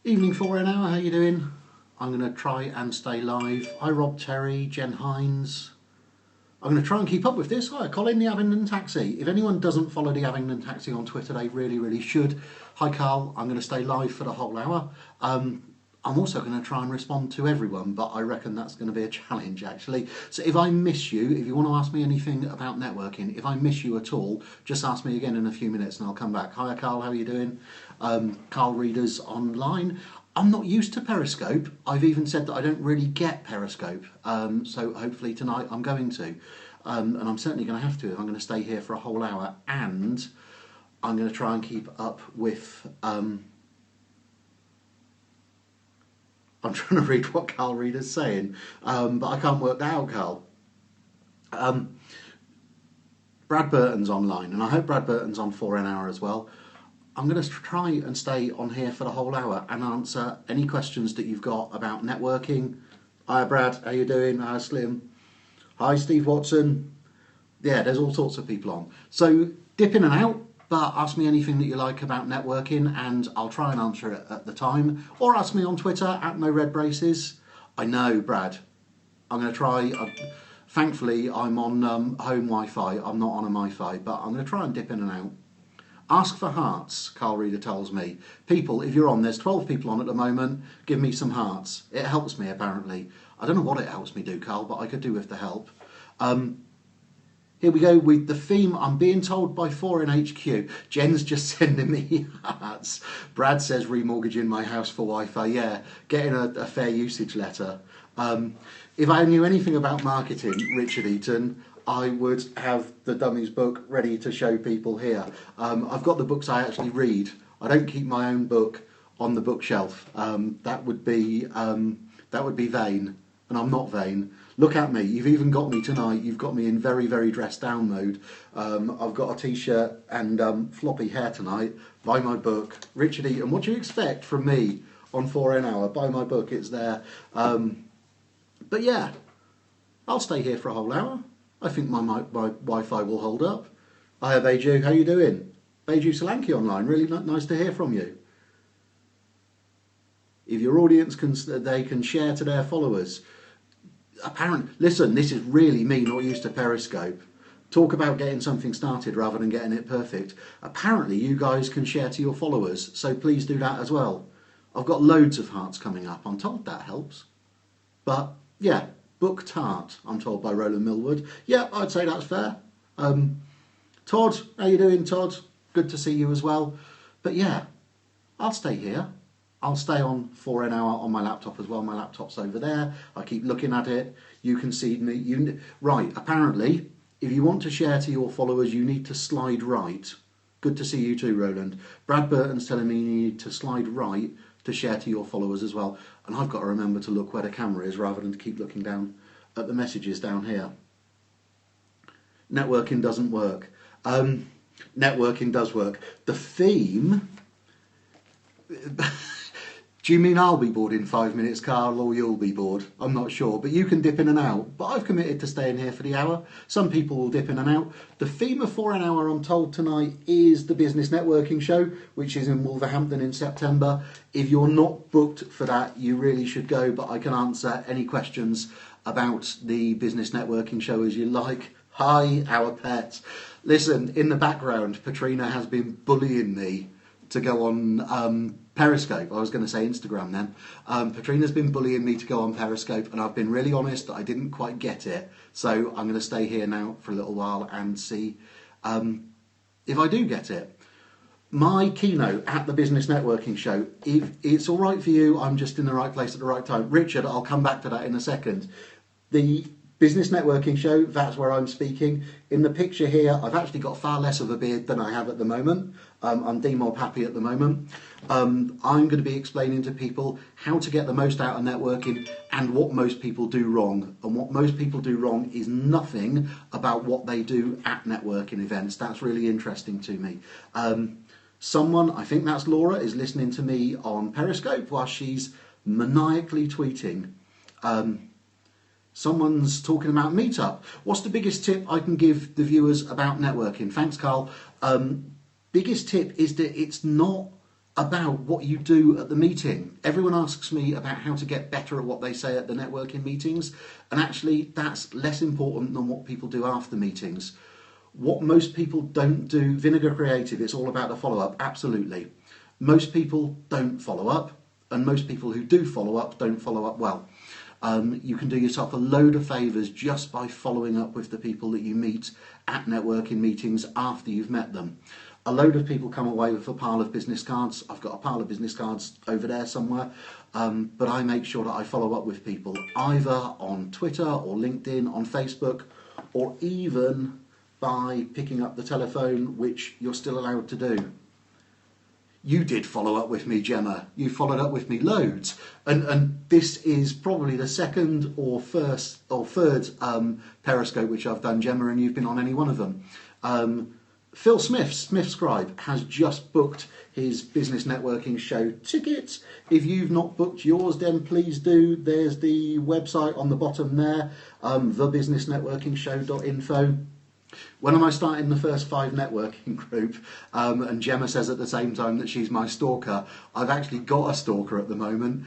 Evening 4 hour, how you doing? I'm going to try and stay live. Hi Rob Terry, Jen Hines. I'm going to try and keep up with this. Hi Colin, the Abingdon Taxi. If anyone doesn't follow the Abingdon Taxi on Twitter, they really should. Hi Carl, I'm going to stay live for the whole hour. I'm also going to try and respond to everyone, but I reckon that's going to be a challenge actually. So if I miss you, if you want to ask me anything about networking, if I miss you at all, just ask me again in a few minutes and I'll come back. Hi Carl, how are you doing? Carl Readers online. I'm not used to Periscope. I've even said that I don't really get Periscope. So hopefully tonight I'm going to. And I'm certainly going to have to if I'm going to stay here for a whole hour. And I'm going to try and keep up with... I'm trying to read what Carl Reader's saying, but I can't work that out, Carl. Brad Burton's online, and I hope Brad Burton's on for an hour as well. I'm going to try and stay on here for the whole hour and answer any questions that you've got about networking. Hi Brad, how you doing? Hi Slim. Hi Steve Watson. Yeah, there's all sorts of people on. So dip in and out, but ask me anything that you like about networking and I'll try and answer it at the time. Or ask me on Twitter at NoRedBraces. I know, Brad. I'm going to try. Thankfully, I'm on home Wi-Fi. I'm not on a MiFi, but I'm going to try and dip in and out. Ask for hearts, Carl Reader tells me. People, if you're on, there's 12 people on at the moment, give me some hearts. It helps me, apparently. I don't know what it helps me do, Carl, but I could do with the help. Here we go with the theme. I'm being told by 4NHQ. Jen's just sending me hearts. Brad says remortgaging my house for Wi-Fi. Yeah, getting a fair usage letter. If I knew anything about marketing, Richard Eaton, I would have the Dummies book ready to show people here. I've got the books I actually read. I don't keep my own book on the bookshelf. That would be vain, and I'm not vain. Look at me. You've even got me tonight. You've got me in very dressed down mode. I've got a t-shirt and floppy hair tonight. Buy my book, Richard Eaton. What do you expect from me on 4N Hour? Buy my book. It's there. But yeah, I'll stay here for a whole hour. I think my Wi-Fi will hold up. Hiya Beju, how you doing? Beju Solanki online, really nice to hear from you. If your audience they can share to their followers. Listen, this is really me not used to Periscope. Talk about getting something started rather than getting it perfect. Apparently you guys can share to your followers, so please do that as well. I've got loads of hearts coming up. I'm told that helps. But yeah. Book tart, I'm told by Roland Millwood. Yeah, I'd say that's fair. Todd, how you doing, Todd? Good to see you as well. But yeah, I'll stay here. I'll stay on 4N Hour on my laptop as well. My laptop's over there. I keep looking at it. You can see me. Right, apparently, if you want to share to your followers, you need to slide right. Good to see you too, Roland. Brad Burton's telling me you need to slide right to share to your followers as well. And I've got to remember to look where the camera is rather than to keep looking down at the messages down here. Networking doesn't work. Networking does work. The theme... Do you mean I'll be bored in 5 minutes, Carl, or you'll be bored? I'm not sure, but you can dip in and out. But I've committed to staying here for the hour. Some people will dip in and out. The theme of 4 an Hour, I'm told tonight, is the Business Networking Show, which is in Wolverhampton in September. If you're not booked for that, you really should go, but I can answer any questions about the Business Networking Show as you like. Hi, our pet. Listen, in the background, Patrina has been bullying me to go on Periscope. I was going to say Instagram then. Patrina's been bullying me to go on Periscope, and I've been really honest that I didn't quite get it. So I'm going to stay here now for a little while and see if I do get it. My keynote at the Business Networking Show, if it's all right for you, I'm just in the right place at the right time. Richard, I'll come back to that in a second. The Business Networking Show, that's where I'm speaking. In the picture here, I've actually got far less of a beard than I have at the moment. I'm Demop happy at the moment. I'm going to be explaining to people how to get the most out of networking and what most people do wrong. And what most people do wrong is nothing about what they do at networking events. That's really interesting to me. Someone, I think that's Laura, is listening to me on Periscope while she's maniacally tweeting. Someone's talking about Meetup. What's the biggest tip I can give the viewers about networking? Thanks, Carl. Biggest tip is that it's not about what you do at the meeting. Everyone asks me about how to get better at what they say at the networking meetings, and actually that's less important than what people do after meetings. What most people don't do, Vinegar Creative, it's all about the follow-up, absolutely. Most people don't follow up, and most people who do follow up don't follow up well. You can do yourself a load of favours just by following up with the people that you meet at networking meetings after you've met them. A load of people come away with a pile of business cards. I've got a pile of business cards over there somewhere, but I make sure that I follow up with people either on Twitter or LinkedIn, on Facebook, or even by picking up the telephone, which you're still allowed to do. You did follow up with me, Gemma. You followed up with me loads. And this is probably the second or third Periscope which I've done, Gemma, and you've been on any one of them. Phil Smith, Smith Scribe, has just booked his business networking show tickets. If you've not booked yours, then please do. There's the website on the bottom there, thebusinessnetworkingshow.info. When am I starting the first 5 networking group? And Gemma says at the same time that she's my stalker. I've actually got a stalker at the moment.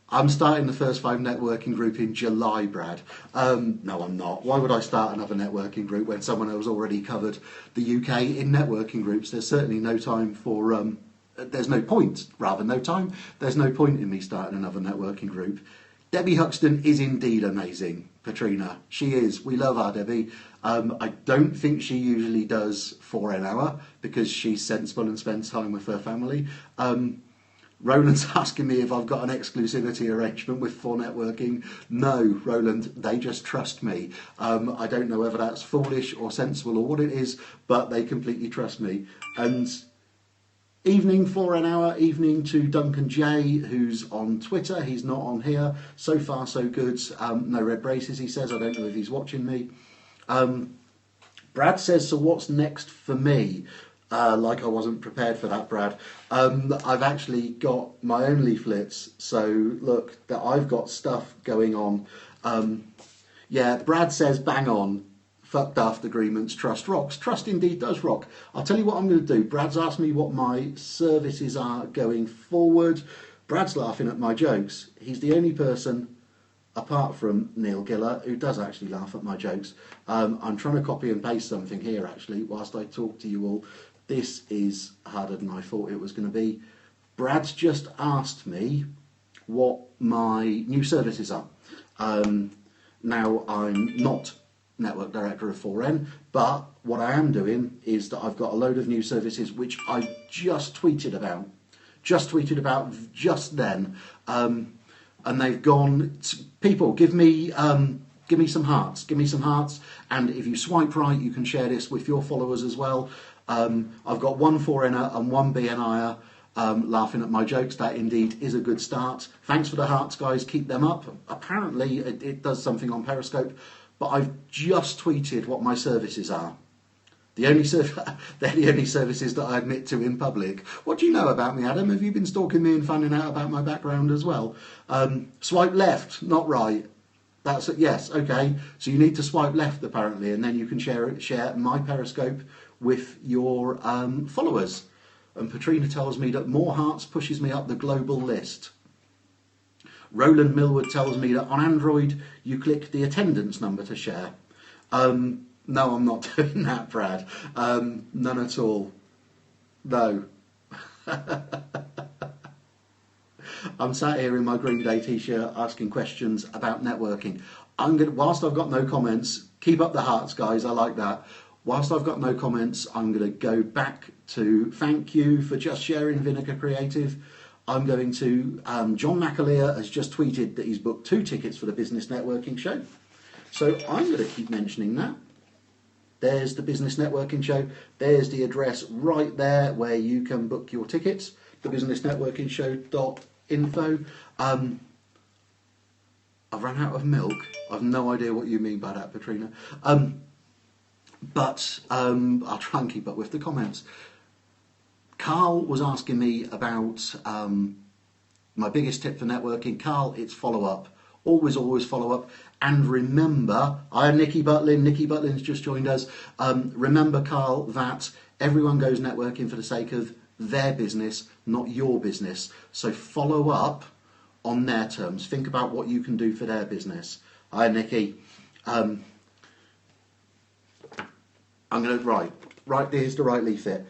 I'm starting the first 5 networking group in July, Brad. No, I'm not. Why would I start another networking group when someone has already covered the UK in networking groups? There's certainly no time for... there's no point, rather, no time. There's no point in me starting another networking group. Debbie Huxton is indeed amazing, Katrina. She is. We love our Debbie. I don't think she usually does 4 an hour because she's sensible and spends time with her family. Roland's asking me if I've got an exclusivity arrangement with 4 Networking. No, Roland, they just trust me. I don't know whether that's foolish or sensible or what it is, but they completely trust me. And evening 4 an hour, evening to Duncan J, who's on Twitter. He's not on here. So far, so good. No red braces, he says. I don't know if he's watching me. Brad says, so what's next for me? Like I wasn't prepared for that, Brad. I've actually got my own leaflets, so look, that I've got stuff going on. Yeah, Brad says, bang on. Fuck daft agreements, trust rocks. Trust indeed does rock. I'll tell you what I'm going to do. Brad's asked me what my services are going forward. Brad's laughing at my jokes. He's the only person, apart from Neil Giller, who does actually laugh at my jokes. I'm trying to copy and paste something here, actually, whilst I talk to you all. This is harder than I thought it was going to be. Brad's just asked me what my new services are. Now, I'm not Network Director of 4N, but what I am doing is that I've got a load of new services which I just tweeted about. Just then. And they've gone, people, give me some hearts. Give me some hearts. And if you swipe right, you can share this with your followers as well. I've got 1 4N'er and 1 BNI'er laughing at my jokes. That indeed is a good start. Thanks for the hearts, guys. Keep them up. Apparently, it does something on Periscope. But I've just tweeted what my services are. They're the only services that I admit to in public. What do you know about me, Adam? Have you been stalking me and finding out about my background as well? Swipe left, not right. That's it. Yes, okay. So you need to swipe left apparently, and then you can share my Periscope with your followers. And Patrina tells me that more hearts pushes me up the global list. Roland Millwood tells me that on Android you click the attendance number to share. No, I'm not doing that, Brad. None at all. No. I'm sat here in my Green Day t-shirt asking questions about networking. Whilst I've got no comments, keep up the hearts, guys. I like that. Whilst I've got no comments, I'm going to go back to thank you for just sharing Vinegar Creative. I'm going to, John McAleer has just tweeted that he's booked 2 tickets for the Business Networking Show. So I'm going to keep mentioning that. There's the Business Networking Show. There's the address right there where you can book your tickets, thebusinessnetworkingshow.info. I've run out of milk. I've no idea what you mean by that, Patrina. But I'll try and keep up with the comments. Carl was asking me about my biggest tip for networking. Carl, it's follow up. Always follow up. And remember, I am Nikki Butlin. Nikki Butlin's just joined us. Remember, Carl, that everyone goes networking for the sake of their business, not your business. So follow up on their terms. Think about what you can do for their business. Hi, Nikki. I'm going to right. Here's the right leaf it.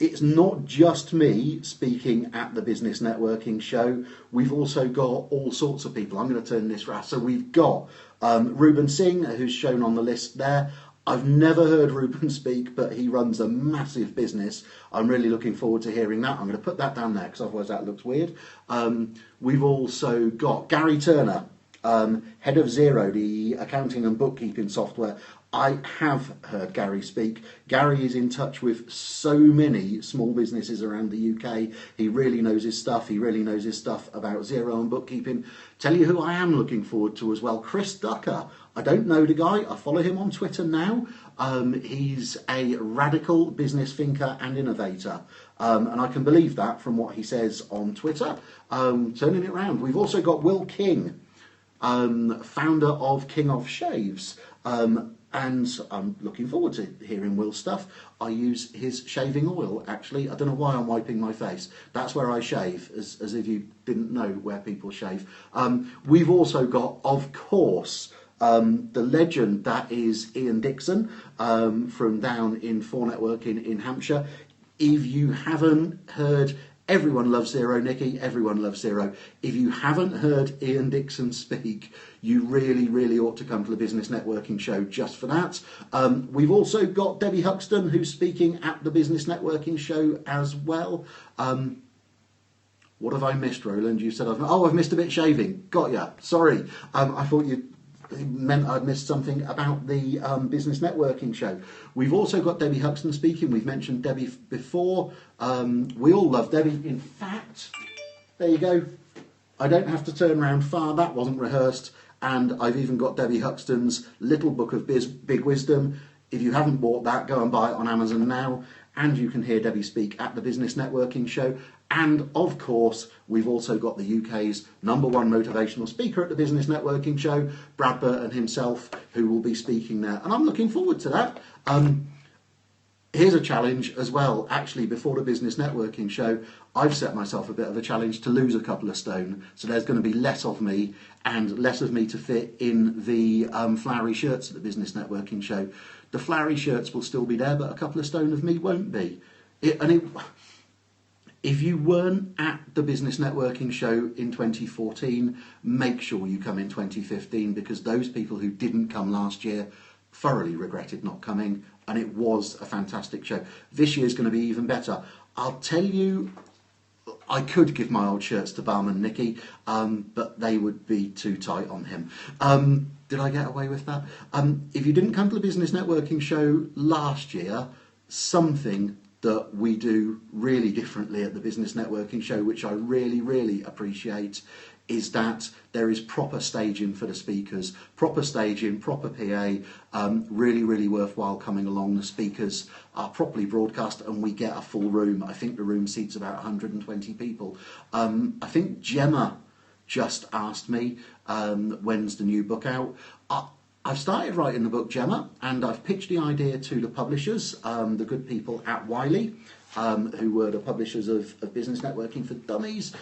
It's not just me speaking at the Business Networking Show. We've also got all sorts of people. I'm going to turn this round. So we've got Ruben Singh, who's shown on the list there. I've never heard Ruben speak, but he runs a massive business. I'm really looking forward to hearing that. I'm going to put that down there because otherwise that looks weird. We've also got Gary Turner, head of Xero, the accounting and bookkeeping software. I have heard Gary speak. Gary is in touch with so many small businesses around the UK. He really knows his stuff. He really knows his stuff about Xero and bookkeeping. Tell you who I am looking forward to as well, Chris Ducker. I don't know the guy. I follow him on Twitter now. He's a radical business thinker and innovator. And I can believe that from what he says on Twitter. Turning it around. We've also got Will King, founder of King of Shaves. And I'm looking forward to hearing Will's stuff. I use his shaving oil, actually. I don't know why I'm wiping my face. That's where I shave, as if you didn't know where people shave. We've also got, of course, the legend that is Ian Dixon from down in 4Network in Hampshire. If you haven't heard... Everyone loves Xero, Nikki. Everyone loves Xero. If you haven't heard Ian Dixon speak, you really, really ought to come to the Business Networking Show just for that. We've also got Debbie Huxton, who's speaking at the Business Networking Show as well. What have I missed, Roland? You said I've missed a bit shaving. Got ya. Sorry. I thought you meant I'd missed something about the Business Networking Show. We've also got Debbie Huxton speaking. We've mentioned Debbie before. We all love Debbie. In fact, there you go. I don't have to turn around far. That wasn't rehearsed. And I've even got Debbie Huxton's Little Book of Big Wisdom. If you haven't bought that, go and buy it on Amazon now. And you can hear Debbie speak at the Business Networking Show. And of course, we've also got the UK's #1 motivational speaker at the Business Networking Show, Brad Burton himself, who will be speaking there. And I'm looking forward to that. Here's a challenge as well. Actually, before the Business Networking Show, I've set myself a bit of a challenge to lose a couple of stone. So there's going to be less of me and less of me to fit in the flowery shirts at the Business Networking Show. The flowery shirts will still be there, but a couple of stone of me won't be. If you weren't at the Business Networking Show in 2014, make sure you come in 2015, because those people who didn't come last year thoroughly regretted not coming, and it was a fantastic show. This year's going to be even better. I'll tell you, I could give my old shirts to Barman Nicky, but they would be too tight on him. Did I get away with that? If you didn't come to the Business Networking Show last year, something that we do really differently at the Business Networking Show, which I really, really appreciate, is that there is proper staging for the speakers, proper staging, proper PA, really, really worthwhile coming along. The speakers are properly broadcast and we get a full room. I think the room seats about 120 people. I think Gemma just asked me, when's the new book out? I've started writing the book, Gemma, and I've pitched the idea to the publishers, the good people at Wiley, who were the publishers of Business Networking for Dummies.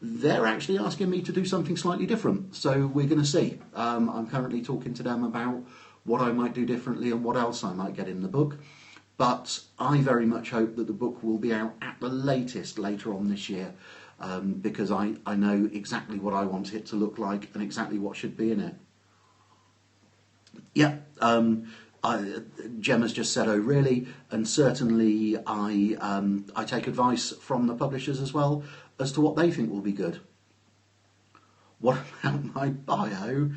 They're actually asking me to do something slightly different, so we're going to see. I'm currently talking to them about what I might do differently and what else I might get in the book, but I very much hope that the book will be out at the latest later on this year, because I know exactly what I want it to look like and exactly what should be in it. Yeah, Gemma's just said, oh really, and certainly I take advice from the publishers as well as to what they think will be good. What about my bio?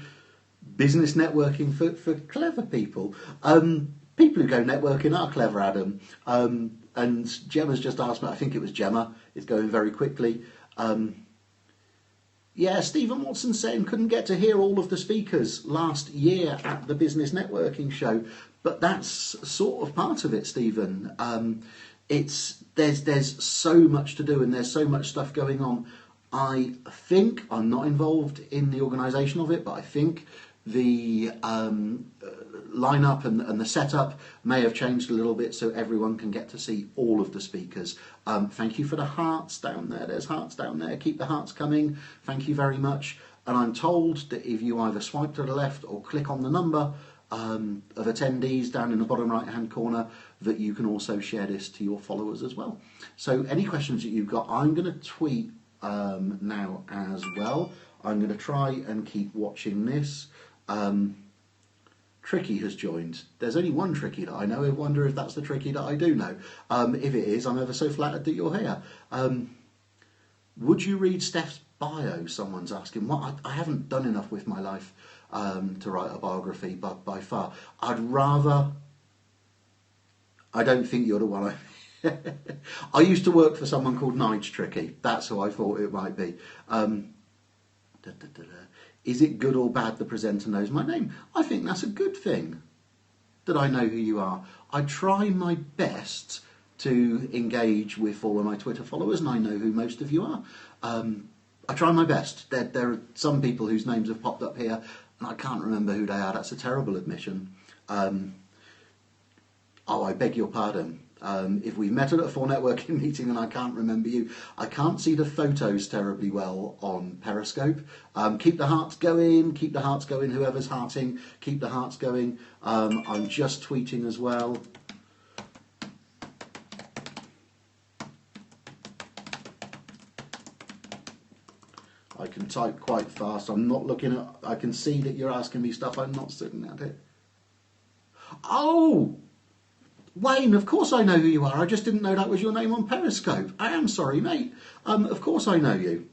Business networking for clever people. People who go networking are clever, Adam. And Gemma's just asked me, I think it was Gemma, it's going very quickly. Yeah, Stephen Watson saying couldn't get to hear all of the speakers last year at the Business Networking Show, but that's sort of part of it, Stephen. There's so much to do and there's so much stuff going on. I think I'm not involved in the organisation of it, but I think the lineup and the setup may have changed a little bit so everyone can get to see all of the speakers. Thank you for the hearts down there. There's hearts down there. Keep the hearts coming. Thank you very much. And I'm told that if you either swipe to the left or click on the number of attendees down in the bottom right hand corner, that you can also share this to your followers as well. So any questions that you've got, I'm going to tweet now as well. I'm going to try and keep watching this. Tricky has joined. There's only one Tricky that I know. I wonder if that's the Tricky that I do know. If it is, I'm ever so flattered that you're here. Would you read Steph's bio? Someone's asking. What I haven't done enough with my life to write a biography, but by far. I'd rather... I don't think you're the one I used to work for someone called Nige Tricky. That's who I thought it might be. Is it good or bad the presenter knows my name? I think that's a good thing, that I know who you are. I try my best to engage with all of my Twitter followers, and I know who most of you are. I try my best. There are some people whose names have popped up here, and I can't remember who they are. That's a terrible admission. I beg your pardon. If we've met at a full networking meeting and I can't remember you, I can't see the photos terribly well on Periscope. Keep the hearts going, whoever's hearting, keep the hearts going. I'm just tweeting as well. I can type quite fast. I'm not looking at, I can see that you're asking me stuff, I'm not sitting at it. Oh! Wayne, of course I know who you are. I just didn't know that was your name on Periscope. I am sorry, mate. Of course I know you.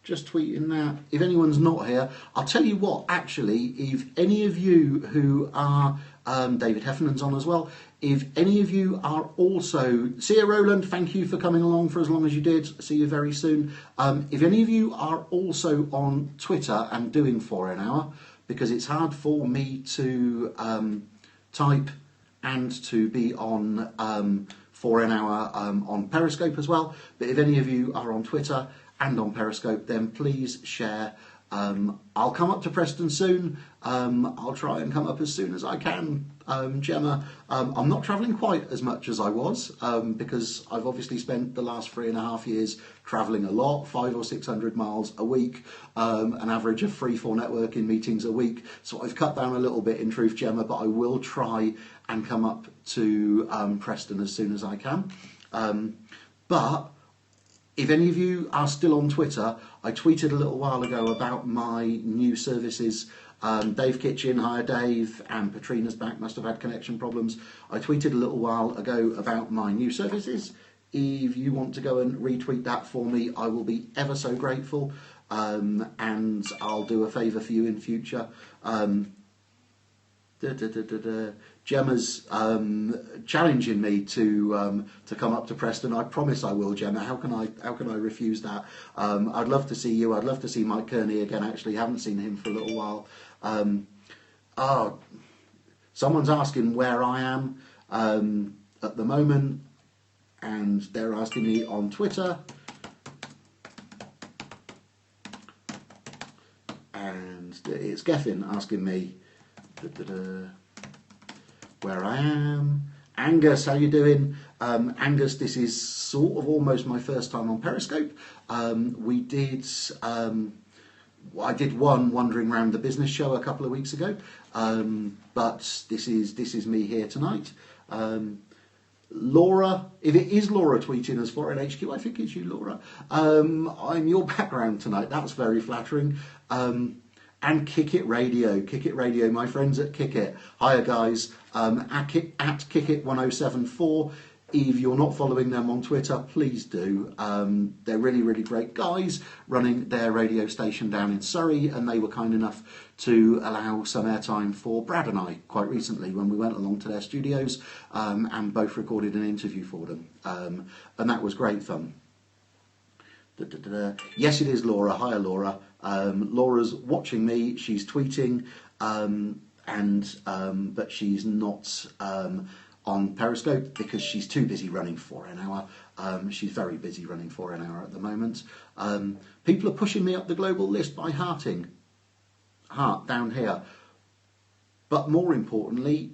Just tweeting that. If anyone's not here, I'll tell you what, actually, if any of you who are, David Heffernan's on as well, if any of you are also, see you Roland, thank you for coming along for as long as you did, see you very soon. If any of you are also on Twitter and doing 4 an hour, because it's hard for me to type and to be on 4 an hour on Periscope as well, but if any of you are on Twitter and on Periscope, then please share. I'll come up to Preston soon. I'll try and come up as soon as I can. Gemma, I'm not travelling quite as much as I was because I've obviously spent the last 3.5 years travelling a lot, 500 or 600 miles a week, an average of 3-4 networking meetings a week. So I've cut down a little bit in truth, Gemma, but I will try and come up to Preston as soon as I can. But if any of you are still on Twitter, I tweeted a little while ago about my new services. Dave Kitchen, hi Dave, and Patrina's back, must have had connection problems. I tweeted a little while ago about my new services. If you want to go and retweet that for me, I will be ever so grateful, and I'll do a favour for you in future. Gemma's challenging me to come up to Preston. I promise I will, Gemma. How can I refuse that? I'd love to see you. I'd love to see Mike Kearney again. Actually, haven't seen him for a little while. Someone's asking where I am at the moment, and they're asking me on Twitter. And it's Geffin asking me where I am. Angus, how you doing? Angus, this is sort of almost my first time on Periscope. I did one wandering around the business show a couple of weeks ago, but this is me here tonight. Laura, if it is Laura tweeting us for NHQ, I think it's you, Laura. I'm your background tonight. That's very flattering. And Kick It Radio, my friends at Kick It. Hiya guys, at Kick It 1074. If you're not following them on Twitter, please do. They're really, really great guys running their radio station down in Surrey, and they were kind enough to allow some airtime for Brad and I quite recently when we went along to their studios and both recorded an interview for them. And that was great fun. Yes, it is Laura. Hiya, Laura. Laura's watching me. She's tweeting, but she's not on Periscope because she's too busy running for an hour. She's very busy running for an hour at the moment. People are pushing me up the global list by hearting. Heart down here. But more importantly,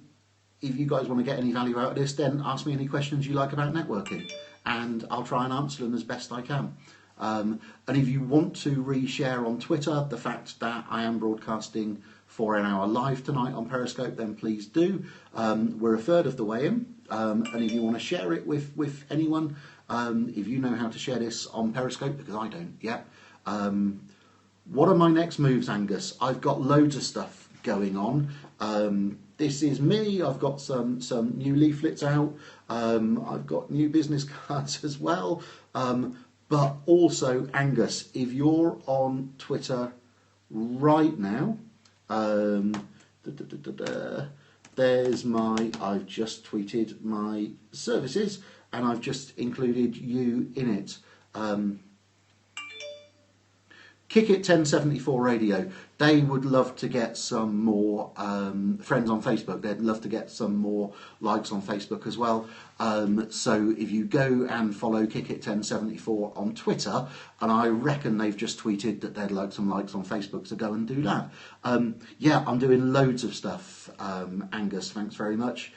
if you guys want to get any value out of this, then ask me any questions you like about networking, and I'll try and answer them as best I can. And if you want to reshare on Twitter the fact that I am broadcasting for an hour live tonight on Periscope, then please do. We're a third of the way in, and if you want to share it with anyone, if you know how to share this on Periscope, because I don't yet. What are my next moves, Angus? I've got loads of stuff going on. This is me. I've got some new leaflets out. I've got new business cards as well. But also, Angus, if you're on Twitter right now, there's I've just tweeted my services, and I've just included you in it. Kick It 1074 Radio. They would love to get some more friends on Facebook. They'd love to get some more likes on Facebook as well. So if you go and follow Kick It 1074 on Twitter, and I reckon they've just tweeted that they'd like some likes on Facebook, so go and do that. Yeah, I'm doing loads of stuff. Angus, thanks very much.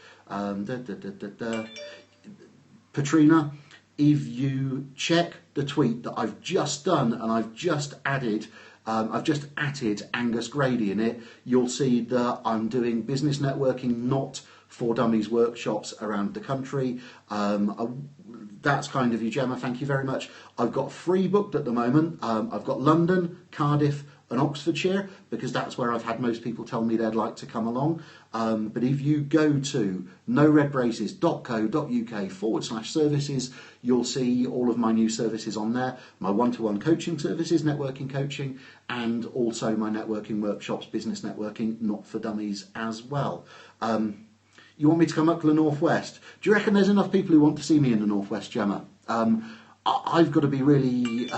Patrina, if you check the tweet that I've just done, and I've just added Angus Grady in it, you'll see that I'm doing business networking not for dummies workshops around the country. That's kind of you, Gemma, thank you very much. I've got 3 booked at the moment. I've got London, Cardiff and Oxfordshire, because that's where I've had most people tell me they'd like to come along. But if you go to noredbraces.co.uk/services, you'll see all of my new services on there. My one-to-one coaching services, networking coaching, and also my networking workshops, business networking, not for dummies as well. You want me to come up to the Northwest? Do you reckon there's enough people who want to see me in the Northwest, Gemma? I've got to be really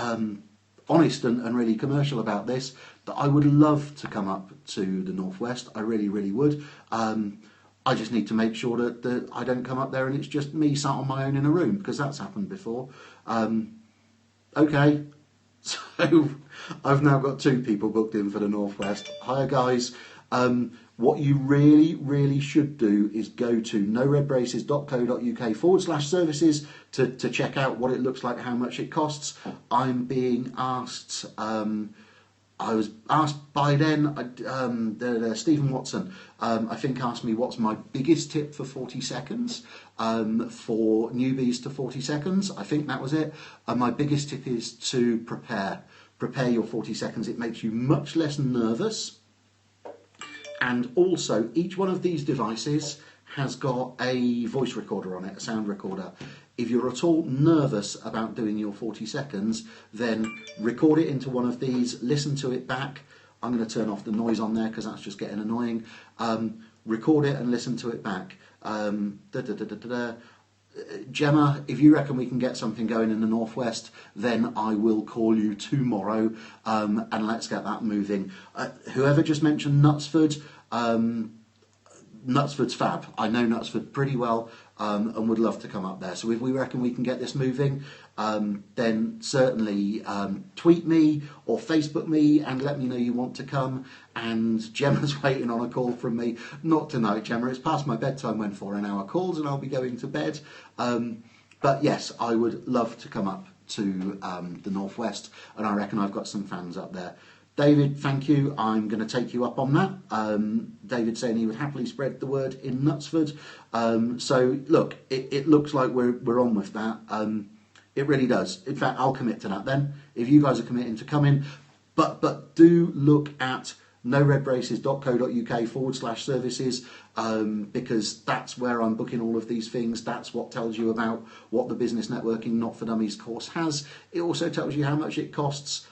honest and really commercial about this, that I would love to come up to the Northwest. I really, really would. I just need to make sure that I don't come up there and it's just me sat on my own in a room, because that's happened before. Okay, so I've now got 2 people booked in for the Northwest. Hiya, guys. What you really, really should do is go to noredbraces.co.uk/services to check out what it looks like, how much it costs. I'm being asked, I was asked by Stephen Watson, I think asked me what's my biggest tip for 40 seconds, for newbies to 40 seconds. I think that was it. And my biggest tip is to prepare your 40 seconds. It makes you much less nervous. And also, each one of these devices has got a voice recorder on it, a sound recorder. If you're at all nervous about doing your 40 seconds, then record it into one of these, listen to it back. I'm going to turn off the noise on there because that's just getting annoying. Record it and listen to it back. Gemma, if you reckon we can get something going in the Northwest, then I will call you tomorrow, and let's get that moving. Whoever just mentioned Knutsford, Knutsford's fab. I know Knutsford pretty well, and would love to come up there. So if we reckon we can get this moving, then certainly tweet me or Facebook me and let me know you want to come. And Gemma's waiting on a call from me. Not tonight, Gemma. It's past my bedtime when 4 hour calls, and I'll be going to bed. But yes, I would love to come up to the Northwest, and I reckon I've got some fans up there. David, thank you. I'm going to take you up on that. David saying he would happily spread the word in Knutsford. So look, it looks like we're on with that. It really does. In fact, I'll commit to that then, if you guys are committing to coming. But do look at noredbraces.co.uk/services, because that's where I'm booking all of these things. That's what tells you about what the Business Networking Not for Dummies course has. It also tells you how much it costs,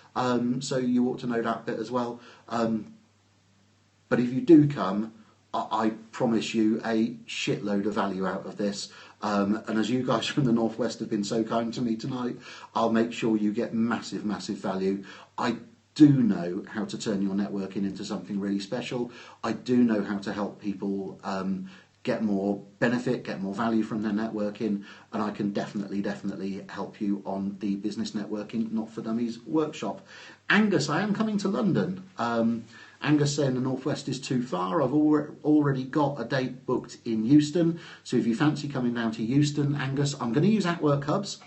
so you ought to know that bit as well. But if you do come, I promise you a shitload of value out of this. And as you guys from the Northwest have been so kind to me tonight, I'll make sure you get massive, massive value. I do know how to turn your networking into something really special. I do know how to help people get more benefit, get more value from their networking, and I can definitely help you on the Business Networking Not for Dummies workshop. Angus, I am coming to London. Angus saying the Northwest is too far. I've already got a date booked in Euston, so if you fancy coming down to Euston, Angus, I'm going to use At-Work Hubs,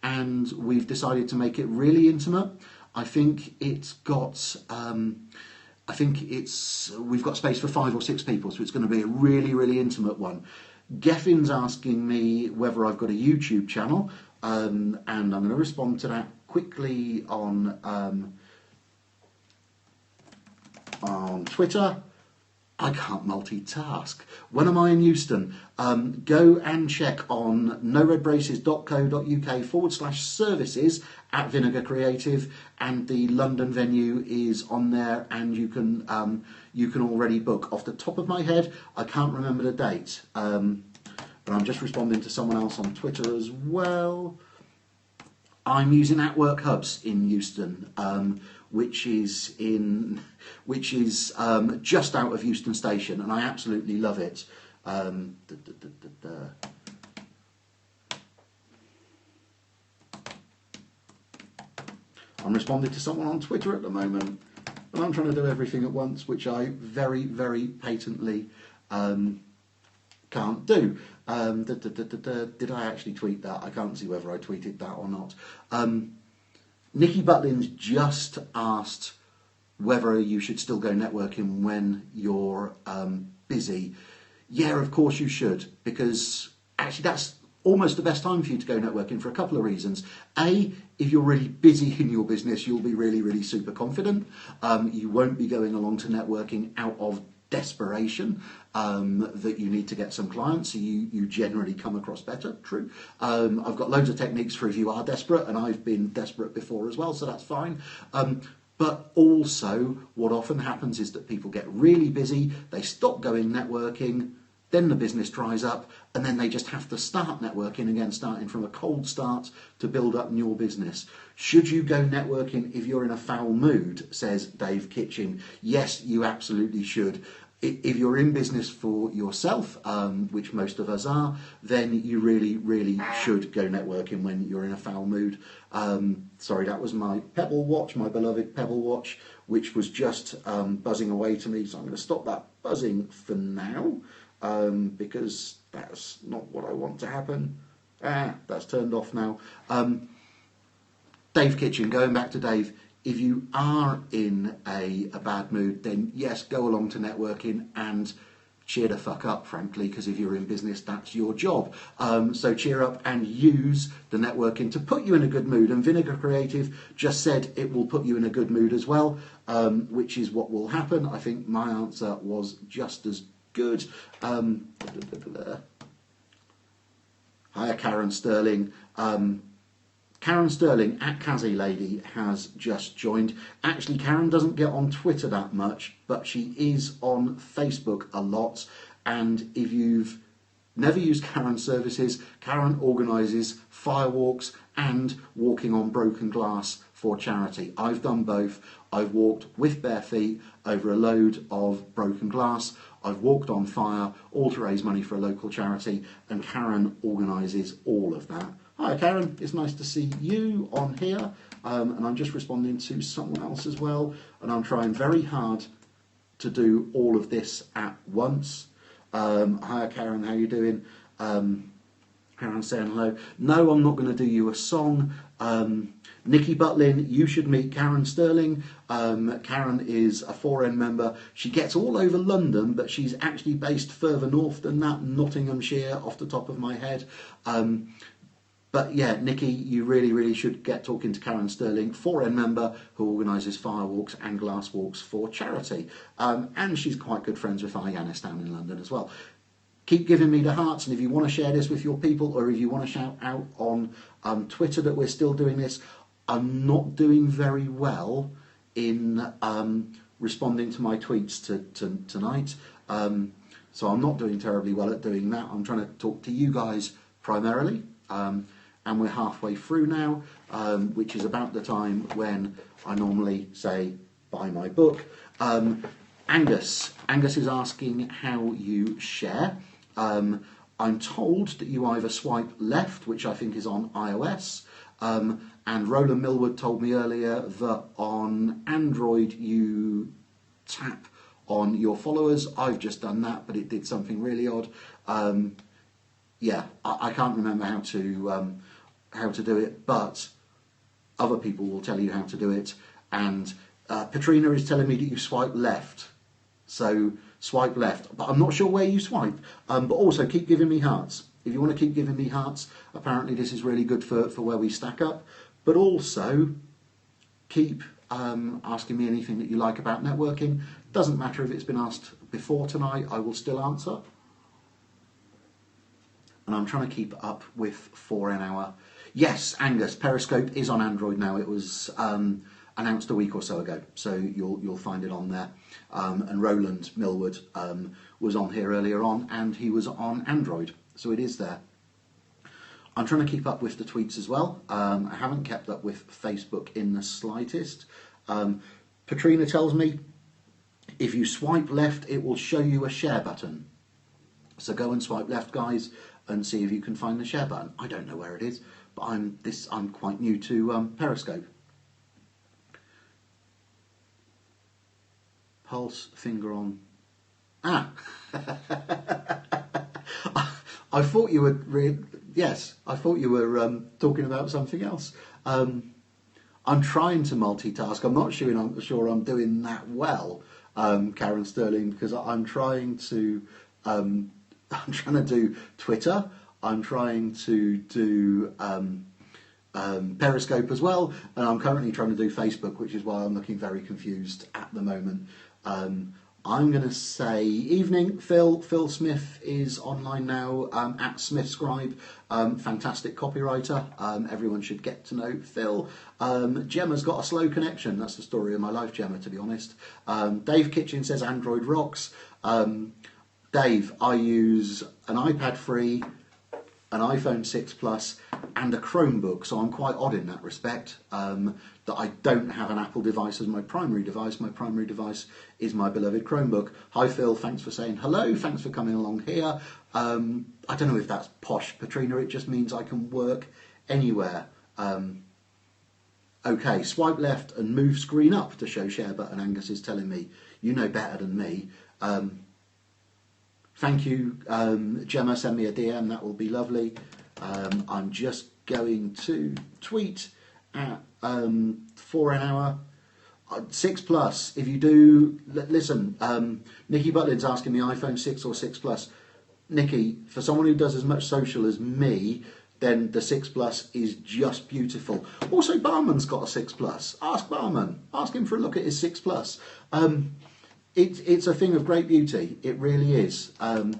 and we've decided to make it really intimate. I think we've got space for 5 or 6 people, so it's going to be a really intimate one. Geffin's asking me whether I've got a YouTube channel, and I'm going to respond to that quickly on Twitter. I can't multitask. When am I in Euston? Go and check on noredbraces.co.uk/services at Vinegar Creative, and the London venue is on there, and you can already book. Off the top of my head, I can't remember the date, but I'm just responding to someone else on Twitter as well. I'm using At-Work Hubs in Euston, which is just out of Euston Station, and I absolutely love it. I'm responding to someone on Twitter at the moment, and I'm trying to do everything at once, which I very patently can't do. Did I actually tweet that? I can't see whether I tweeted that or not. Nikki Butlin's just asked whether you should still go networking when you're busy. Yeah, of course you should, because actually that's almost the best time for you to go networking for a couple of reasons. A, if you're really busy in your business, you'll be really super confident. You won't be going along to networking out of desperation that you need to get some clients, so you generally come across better. True. I've got loads of techniques for if you are desperate, and I've been desperate before as well, so that's fine. But also what often happens is that people get really busy, they stop going networking, then the business dries up, and then they just have to start networking again, starting from a cold start to build up your business. Should you go networking if you're in a foul mood, says Dave Kitchen? Yes, you absolutely should. If you're in business for yourself, which most of us are, then you really should go networking when you're in a foul mood. Sorry, that was my Pebble Watch, my beloved Pebble Watch, which was just buzzing away to me, so I'm going to stop that buzzing for now. Because that's not what I want to happen. That's turned off now. Dave Kitchen, going back to Dave, if you are in a bad mood, then yes, go along to networking and cheer the fuck up, frankly, because if you're in business, that's your job. So cheer up and use the networking to put you in a good mood. And Vinegar Creative just said it will put you in a good mood as well, which is what will happen. I think my answer was just as good. Hiya, Karen Sterling. Karen Sterling at Kazzy Lady has just joined. Actually, Karen doesn't get on Twitter that much, but she is on Facebook a lot. And if you've never used Karen's services, Karen organises firewalks and walking on broken glass for charity. I've done both. I've walked with bare feet over a load of broken glass. I've walked on fire, all to raise money for a local charity, and Karen organises all of that. Hi Karen, it's nice to see you on here, and I'm just responding to someone else as well, and I'm trying very hard to do all of this at once. Hi Karen, how you doing? Karen saying hello. No, I'm not going to do you a song. Nikki Butlin, you should meet Karen Sterling. Karen is a 4N member. She gets all over London, but she's actually based further north than that, Nottinghamshire, off the top of my head. But yeah, Nikki, you really should get talking to Karen Sterling, 4N member who organises firewalks and glass walks for charity. And she's quite good friends with Yanis down in London as well. Keep giving me the hearts, and if you want to share this with your people, or if you want to shout out on Twitter that we're still doing this, I'm not doing very well in responding to my tweets tonight. So I'm not doing terribly well at doing that. I'm trying to talk to you guys primarily. And we're halfway through now, which is about the time when I normally say, buy my book. Angus is asking how you share. I'm told that you either swipe left, which I think is on iOS, and Roland Millwood told me earlier that on Android you tap on your followers. I've just done that, but it did something really odd. Yeah, I can't remember how to do it, but other people will tell you how to do it. And Katrina is telling me that you swipe left, so swipe left. But I'm not sure where you swipe. But also keep giving me hearts. If you want to keep giving me hearts, apparently this is really good for where we stack up. But also keep asking me anything that you like about networking. Doesn't matter if it's been asked before tonight, I will still answer. And I'm trying to keep up with 4 an hour. Yes, Angus, Periscope is on Android now. It was announced a week or so ago, so you'll find it on there. And Roland Millwood was on here earlier on, and he was on Android, so it is there. I'm trying to keep up with the tweets as well. I haven't kept up with Facebook in the slightest. Katrina tells me if you swipe left, it will show you a share button. So go and swipe left, guys, and see if you can find the share button. I don't know where it is, but I'm quite new to Periscope. Pulse, finger on. Ah! I thought you were... Yes, I thought you were talking about something else. I'm trying to multitask. I'm not sure I'm doing that well, Karen Sterling, because I'm trying to do Twitter. I'm trying to do Periscope as well, and I'm currently trying to do Facebook, which is why I'm looking very confused at the moment. I'm going to say evening, Phil. Phil Smith is online now at Smith Scribe. Fantastic copywriter. Everyone should get to know Phil. Gemma's got a slow connection. That's the story of my life, Gemma, to be honest. Dave Kitchen says Android rocks. Dave, I use an iPad free, an iPhone 6 Plus, and a Chromebook, so I'm quite odd in that respect, that I don't have an Apple device as my primary device. My primary device is my beloved Chromebook. Hi Phil, thanks for saying hello, thanks for coming along here. I don't know if that's posh, Katrina, it just means I can work anywhere. Okay, swipe left and move screen up to show share button, Angus is telling me. You know better than me. Thank you, Gemma, send me a DM, that will be lovely. I'm just going to tweet at 4 an hour. 6 Plus, if you do, listen, Nikki Butlin's asking me iPhone 6 or 6 Plus. Nikki, for someone who does as much social as me, then the 6 Plus is just beautiful. Also, Barman's got a 6 Plus. Ask Barman, ask him for a look at his 6 Plus. It's a thing of great beauty, it really is. I'm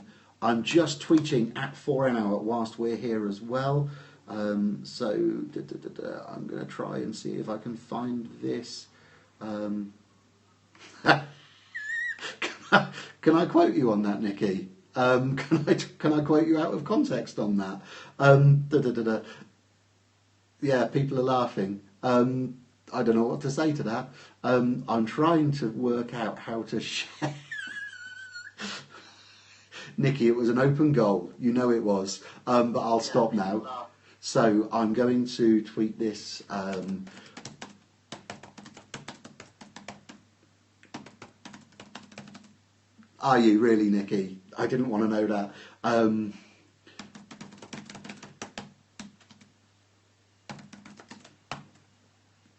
just tweeting at 4 an hour whilst we're here as well. I'm going to try and see if I can find this. Can I quote you on that, Nikki? Can I quote you out of context on that? Yeah, people are laughing. I don't know what to say to that. I'm trying to work out how to share. Nikki, it was an open goal. You know it was. But I'll stop now. So I'm going to tweet this. Are you really, Nikki? I didn't want to know that.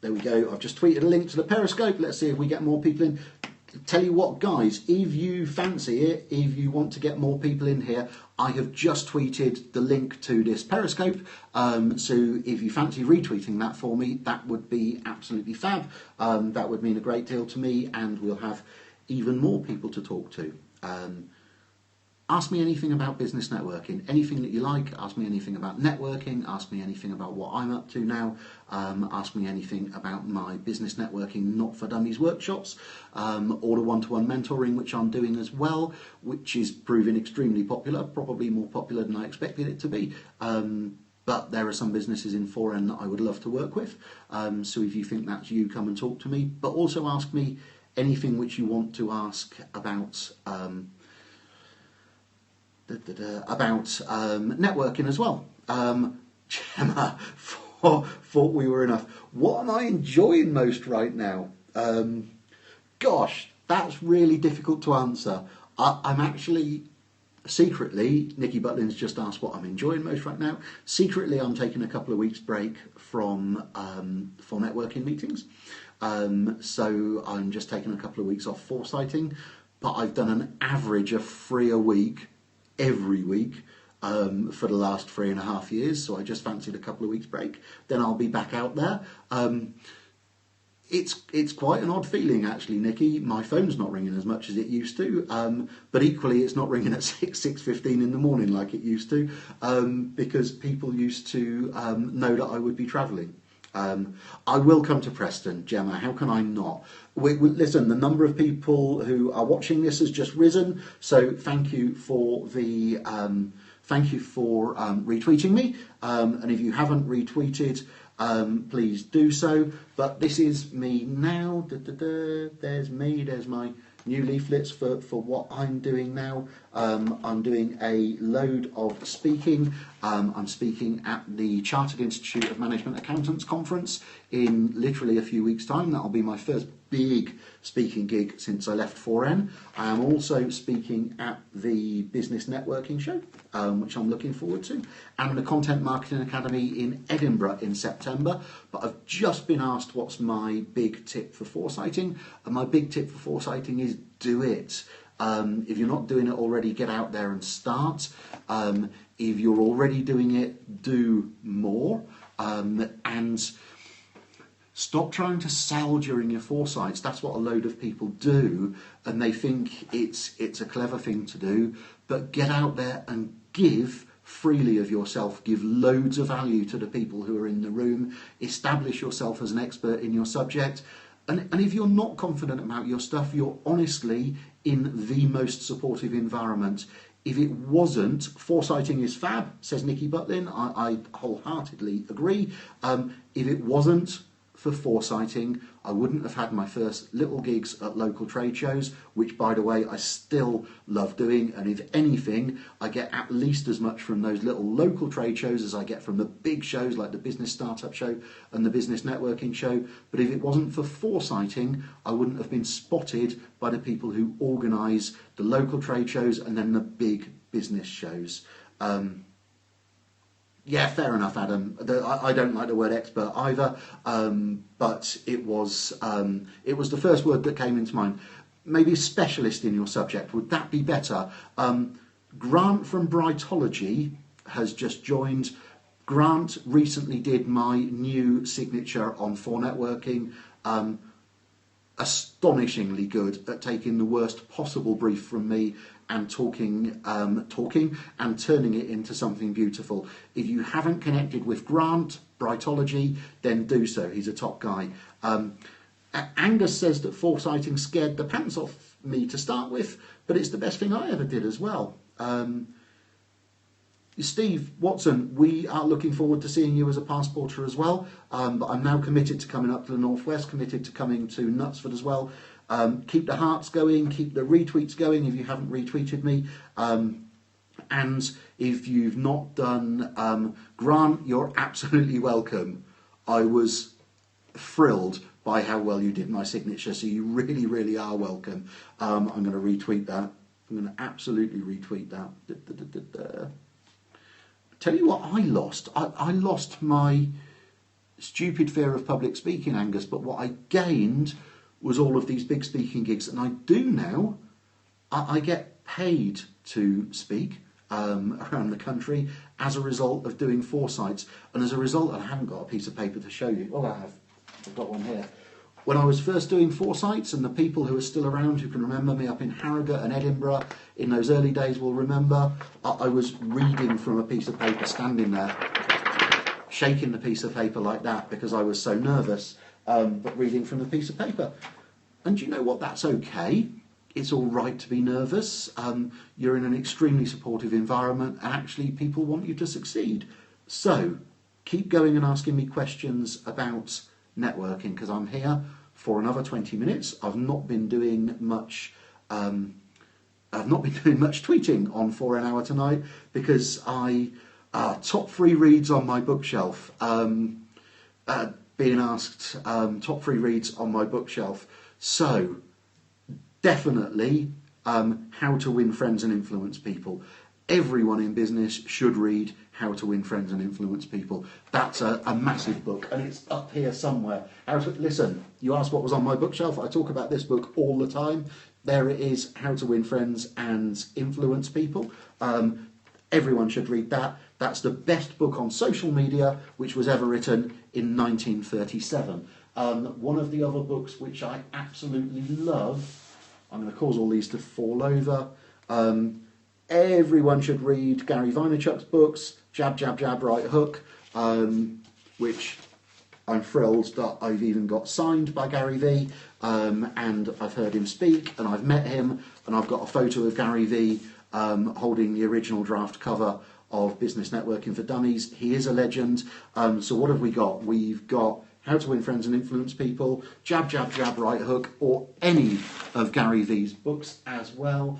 There we go. I've just tweeted a link to the Periscope. Let's see if we get more people in. Tell you what, guys, if you fancy it, if you want to get more people in here, I have just tweeted the link to this Periscope. So if you fancy retweeting that for me, that would be absolutely fab. That would mean a great deal to me, and we'll have even more people to talk to. Ask me anything about business networking, anything that you like. Ask me anything about networking, ask me anything about what I'm up to now, ask me anything about my business networking not for dummies workshops, or the one-to-one mentoring which I'm doing as well, which is proving extremely popular, probably more popular than I expected it to be. But there are some businesses in 4N that I would love to work with, so if you think that's you, come and talk to me, but also ask me anything which you want to ask about about networking as well. Gemma thought we were enough. What am I enjoying most right now? Gosh, that's really difficult to answer. I'm actually secretly, Nikki Butlin's just asked what I'm enjoying most right now. Secretly, I'm taking a couple of weeks break from for networking meetings. So I'm just taking a couple of weeks off foresighting, but I've done an average of 3 a week every week for the last 3.5 years. So I just fancied a couple of weeks break. Then I'll be back out there. It's quite an odd feeling actually, Nikki. My phone's not ringing as much as it used to, but equally it's not ringing at 6:15 in the morning like it used to, because people used to know that I would be travelling. I will come to Preston, Gemma. How can I not? Listen, the number of people who are watching this has just risen, so thank you for the retweeting me. And if you haven't retweeted, please do so. But this is me now. There's me. There's my new leaflets for what I'm doing now. I'm doing a load of speaking. I'm speaking at the Chartered Institute of Management Accountants conference in literally a few weeks' time. That'll be my first big speaking gig since I left 4N. I am also speaking at the Business Networking Show, which I'm looking forward to, and the Content Marketing Academy in Edinburgh in September. But I've just been asked what's my big tip for foresighting, and my big tip for foresighting is do it. If you're not doing it already, get out there and start. If you're already doing it, do more. And stop trying to sell during your foresights. That's what a load of people do, and they think it's a clever thing to do. But get out there and give freely of yourself. Give loads of value to the people who are in the room. Establish yourself as an expert in your subject. And if you're not confident about your stuff, you're honestly in the most supportive environment. If it wasn't, foresighting is fab, says Nikki Butlin. I wholeheartedly agree. If it wasn't for foresighting, I wouldn't have had my first little gigs at local trade shows, which, by the way, I still love doing. And if anything, I get at least as much from those little local trade shows as I get from the big shows like the Business Startup Show and the Business Networking Show. But if it wasn't for foresighting, I wouldn't have been spotted by the people who organise the local trade shows and then the big business shows. Yeah, fair enough, Adam. I don't like the word expert either, but it was the first word that came into mind. Maybe a specialist in your subject, would that be better? Grant from Brightology has just joined. Grant recently did my new signature on For Networking. Astonishingly good at taking the worst possible brief from me and talking and turning it into something beautiful. If you haven't connected with Grant, Brightology, then do so. He's a top guy. Angus says that foresighting scared the pants off me to start with, but it's the best thing I ever did as well. Steve Watson, we are looking forward to seeing you as a passporter as well, but I'm now committed to coming up to the Northwest, committed to coming to Knutsford as well. Keep the hearts going, keep the retweets going if you haven't retweeted me, and if you've not done, Grant, you're absolutely welcome. I was thrilled by how well you did my signature, so you really, really are welcome. I'm going to retweet that. I'm going to absolutely retweet that. Tell you what I lost. I lost my stupid fear of public speaking, Angus, but what I gained was all of these big speaking gigs, and I do now. I get paid to speak around the country as a result of doing foresights, and as a result, I haven't got a piece of paper to show you. Oh, I have. I've got one here. When I was first doing foresights, and the people who are still around who can remember me up in Harrogate and Edinburgh in those early days will remember, I was reading from a piece of paper, standing there, shaking the piece of paper like that because I was so nervous, but reading from the piece of paper. And you know what? That's okay. It's all right to be nervous. You're in an extremely supportive environment, and actually people want you to succeed. So keep going and asking me questions about networking, because I'm here for another 20 minutes. I've not been doing much I've not been doing much tweeting on 4 an Hour tonight because top 3 reads on my bookshelf. Being asked top 3 reads on my bookshelf. So definitely How to Win Friends and Influence People. Everyone in business should read How to Win Friends and Influence People. That's a massive book, and it's up here somewhere. Listen, you asked what was on my bookshelf. I talk about this book all the time. There it is, How to Win Friends and Influence People. Everyone should read that. That's the best book on social media which was ever written in 1937. One of the other books which I absolutely love, I'm going to cause all these to fall over. Everyone should read Gary Vaynerchuk's books, Jab, Jab, Jab, Right Hook, which I'm thrilled that I've even got signed by Gary V, and I've heard him speak, and I've met him, and I've got a photo of Gary V holding the original draft cover of Business Networking for Dummies. He is a legend. So what have we got? We've got How to Win Friends and Influence People, Jab, Jab, Jab, Right Hook, or any of Gary V's books as well.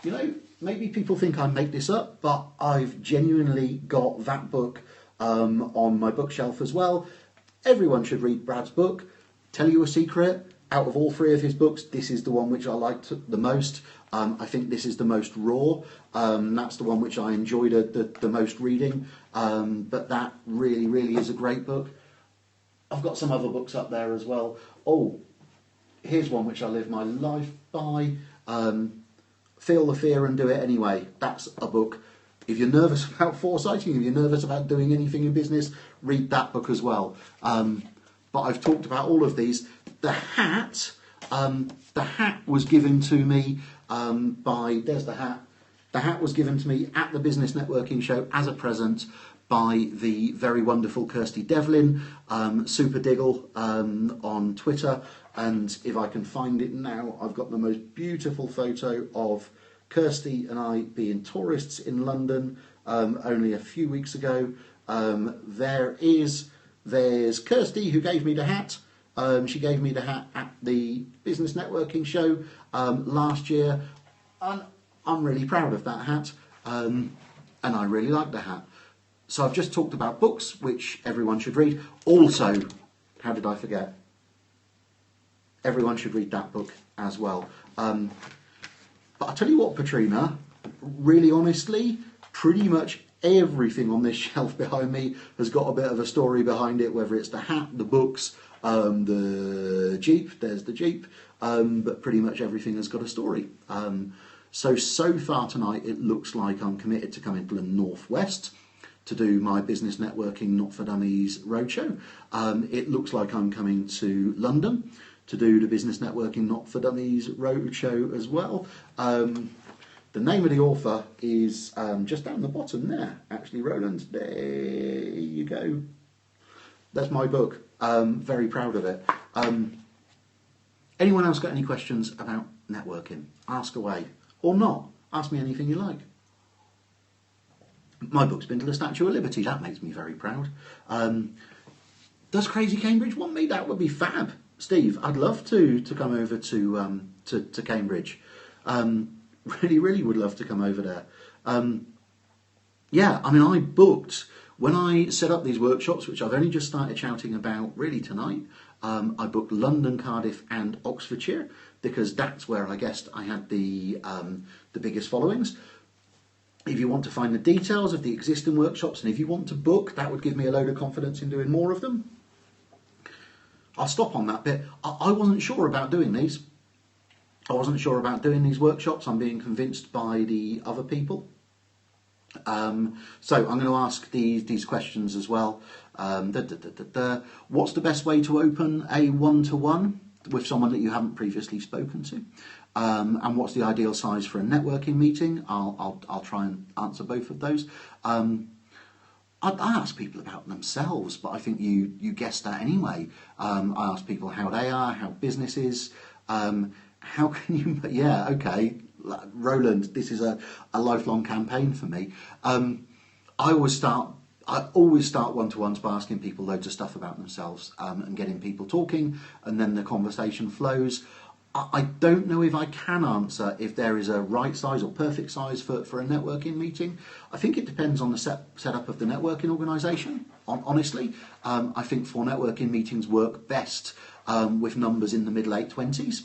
You know, maybe people think I make this up, but I've genuinely got that book on my bookshelf as well. Everyone should read Brad's book. Tell you a secret, out of all 3 of his books, this is the one which I liked the most. I think this is the most raw. That's the one which I enjoyed the most reading. But that really, really is a great book. I've got some other books up there as well. Oh, here's one which I live my life by. Feel the Fear and Do It Anyway. That's a book. If you're nervous about foresighting, if you're nervous about doing anything in business, read that book as well. But I've talked about all of these. The hat was given to me there's the hat. The hat was given to me at the Business Networking Show as a present by the very wonderful Kirsty Devlin, Super Diggle on Twitter. And if I can find it now, I've got the most beautiful photo of Kirsty and I being tourists in London only a few weeks ago. There's Kirsty, who gave me the hat. She gave me the hat at the Business Networking Show last year. And I'm really proud of that hat. And I really like the hat. So I've just talked about books, which everyone should read. Also, how did I forget? Everyone should read that book as well. But I'll tell you what, Patrina, really honestly, pretty much everything on this shelf behind me has got a bit of a story behind it, whether it's the hat, the books, the Jeep, there's the Jeep, but pretty much everything has got a story. So far tonight, it looks like I'm committed to coming to the Northwest to do my Business Networking Not for Dummies roadshow. It looks like I'm coming to London to do the Business Networking Not for Dummies roadshow as well. The name of the author is just down the bottom there, actually, Roland. There you go. That's my book. Very proud of it. Anyone else got any questions about networking? Ask away. Or not. Ask me anything you like. My book's been to the Statue of Liberty. That makes me very proud. Does Crazy Cambridge want me? That would be fab. Steve, I'd love to come over to Cambridge. Really would love to come over there. Yeah, I mean, I booked, when I set up these workshops, which I've only just started shouting about really tonight, I booked London, Cardiff and Oxfordshire, because that's where I guessed I had the biggest followings. If you want to find the details of the existing workshops, and if you want to book, that would give me a load of confidence in doing more of them. I'll stop on that bit. I wasn't sure about doing these. I wasn't sure about doing these workshops. I'm being convinced by the other people. So I'm going to ask these questions as well. What's the best way to open a one-to-one with someone that you haven't previously spoken to? And what's the ideal size for a networking meeting? I'll try and answer both of those. I ask people about themselves, but I think you guessed that anyway. I ask people how they are, how business is. How can you... Yeah, okay, Roland, this is a lifelong campaign for me. I always start one-to-ones by asking people loads of stuff about themselves and getting people talking, and then the conversation flows. I don't know if I can answer if there is a right size or perfect size for a networking meeting. I think it depends on the setup of the networking organisation, honestly. I think for networking meetings work best with numbers in the mid-late 20s.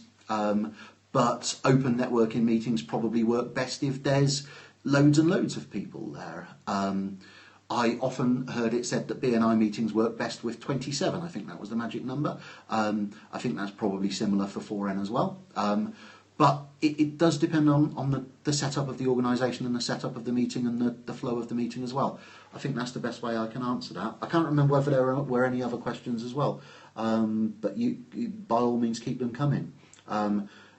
But open networking meetings probably work best if there's loads and loads of people there. I often heard it said that BNI meetings work best with 27. I think that was the magic number. I think that's probably similar for 4N as well. But it does depend on the setup of the organisation and the setup of the meeting and the flow of the meeting as well. I think that's the best way I can answer that. I can't remember whether there were any other questions as well. But you by all means keep them coming.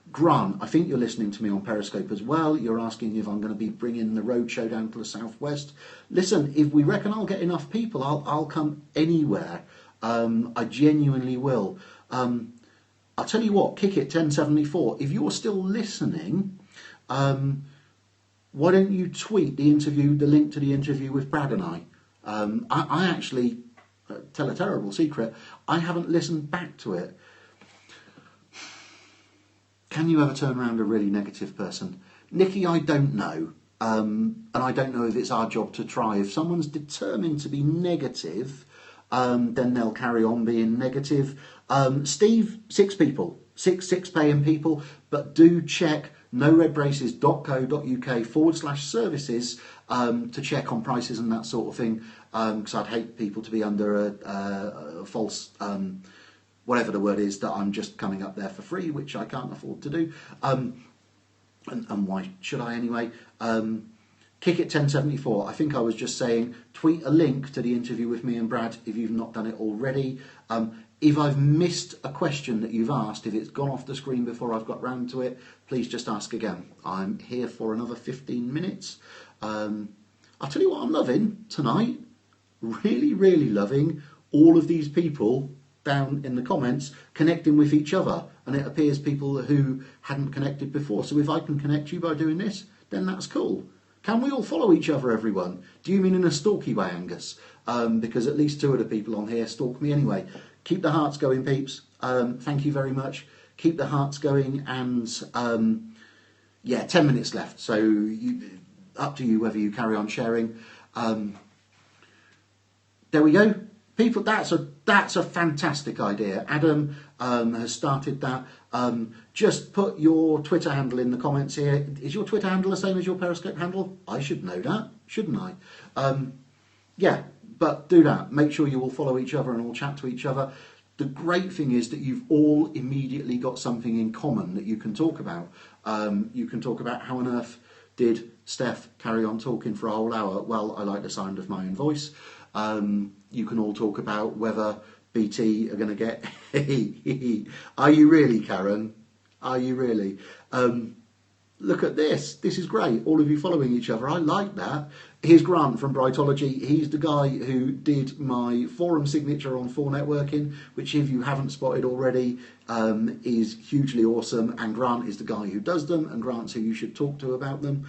Grant, I think you're listening to me on Periscope as well. You're asking if I'm going to be bringing the roadshow down to the southwest. Listen, if we reckon I'll get enough people, I'll come anywhere. I genuinely will. I'll tell you what, Kick It 1074. If you're still listening, why don't you tweet the link to the interview with Brad and I? I actually tell a terrible secret. I haven't listened back to it. Can you ever turn around a really negative person? Nikki, I don't know. And I don't know if it's our job to try. If someone's determined to be negative, then they'll carry on being negative. Steve, 6 people, six paying people, but do check noredbraces.co.uk/services to check on prices and that sort of thing, because I'd hate people to be under a false... whatever the word is, that I'm just coming up there for free, which I can't afford to do. And why should I anyway? Kick It 1074, I think I was just saying, tweet a link to the interview with me and Brad if you've not done it already. If I've missed a question that you've asked, if it's gone off the screen before I've got round to it, please just ask again. I'm here for another 15 minutes. I'll tell you what I'm loving tonight. Really, really loving all of these people down in the comments connecting with each other, and it appears people who hadn't connected before. So if I can connect you by doing this, then that's cool. Can we all follow each other, everyone? Do you mean in a stalky way, Angus? Because at least 2 of the people on here stalk me anyway. Keep the hearts going, peeps. Thank you very much. Keep the hearts going, and 10 minutes left, so up to you whether you carry on sharing. There we go. People, that's a fantastic idea. Adam has started that. Just put your Twitter handle in the comments here. Is your Twitter handle the same as your Periscope handle? I should know that, shouldn't I? Yeah, but do that. Make sure you all follow each other and all chat to each other. The great thing is that you've all immediately got something in common that you can talk about. You can talk about how on earth did Steph carry on talking for a whole hour. Well, I like the sound of my own voice. You can all talk about whether BT are going to get... Are you really, Karen? Are you really? Look at this. This is great. All of you following each other. I like that. Here's Grant from Brightology. He's the guy who did my forum signature on 4Networking, which if you haven't spotted already, is hugely awesome. And Grant is the guy who does them, and Grant's who you should talk to about them.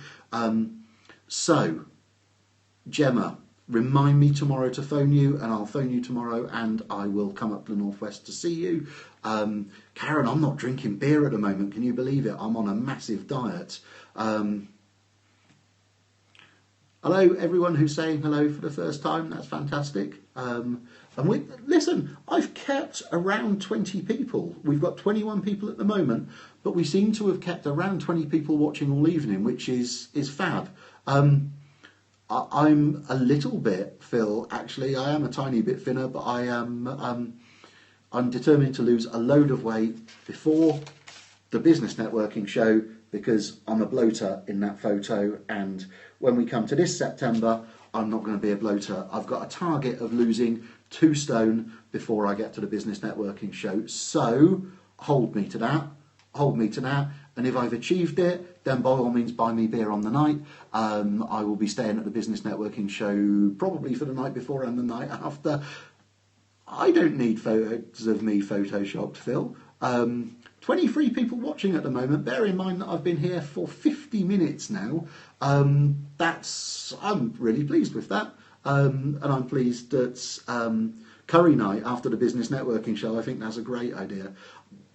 So, Gemma, remind me tomorrow to phone you, and I'll phone you tomorrow, and I will come up to the northwest to see you. Karen, I'm not drinking beer at the moment. Can you believe it? I'm on a massive diet. Hello, everyone who's saying hello for the first time. That's fantastic. Listen, I've kept around 20 people. We've got 21 people at the moment, but we seem to have kept around 20 people watching all evening, which is fab. I'm a little bit, Phil, actually. I am a tiny bit thinner, but I'm determined to lose a load of weight before the business networking show, because I'm a bloater in that photo, and when we come to this September, I'm not going to be a bloater. I've got a target of losing 2 stone before I get to the business networking show. So hold me to that. Hold me to that. And if I've achieved it, then by all means buy me beer on the night. I will be staying at the business networking show probably for the night before and the night after. I don't need photos of me photoshopped, Phil. 23 people watching at the moment. Bear in mind that I've been here for 50 minutes now. I'm really pleased with that. And I'm pleased that curry night after the business networking show, I think that's a great idea.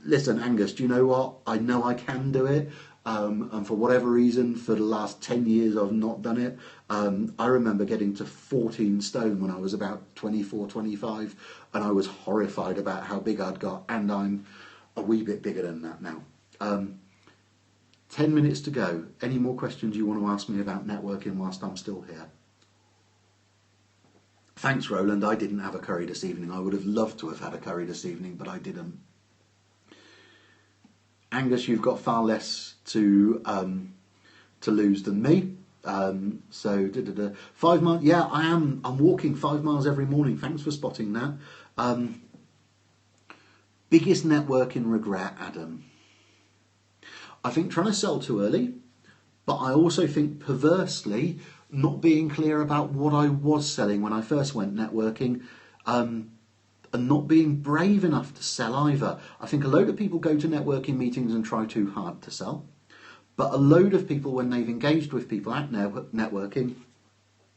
listen, Angus, do you know what? I know I can do it. And for whatever reason, for the last 10 years, I've not done it. I remember getting to 14 stone when I was about 24, 25, and I was horrified about how big I'd got, and I'm a wee bit bigger than that now. 10 minutes to go. Any more questions you want to ask me about networking whilst I'm still here? Thanks, Roland. I didn't have a curry this evening. I would have loved to have had a curry this evening, but I didn't. Angus, you've got far less to lose than me. 5 miles. Yeah, I am. I'm walking 5 miles every morning. Thanks for spotting that. Biggest networking regret, Adam. I think trying to sell too early, but I also think perversely not being clear about what I was selling when I first went networking, and not being brave enough to sell either. I think a load of people go to networking meetings and try too hard to sell, but a load of people, when they've engaged with people at networking,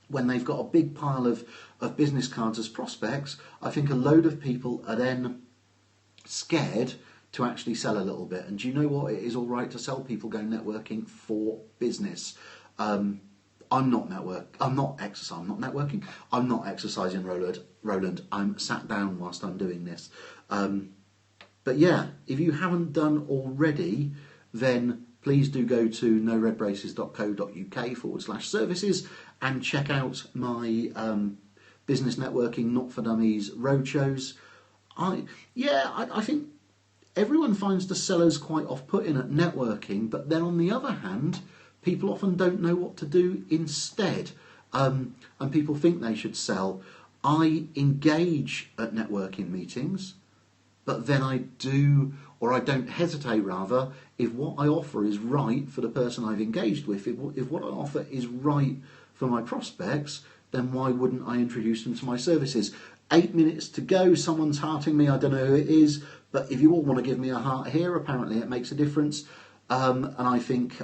when they've got a big pile of business cards as prospects, I think a load of people are then scared to actually sell a little bit. And do you know what? It is all right to sell people go networking for business. I'm not networking. I'm not exercising, Roland. I'm sat down whilst I'm doing this. But yeah, if you haven't done already, then please do go to noredbraces.co.uk/services and check out my business networking not for dummies roadshows. I think everyone finds the sellers quite off-putting at networking, but then on the other hand, people often don't know what to do instead, and people think they should sell. I engage at networking meetings, but then I don't hesitate rather, if what I offer is right for the person I've engaged with, if what I offer is right for my prospects, then why wouldn't I introduce them to my services? 8 minutes to go, someone's hearting me, I don't know who it is, but if you all want to give me a heart here, apparently it makes a difference. And I think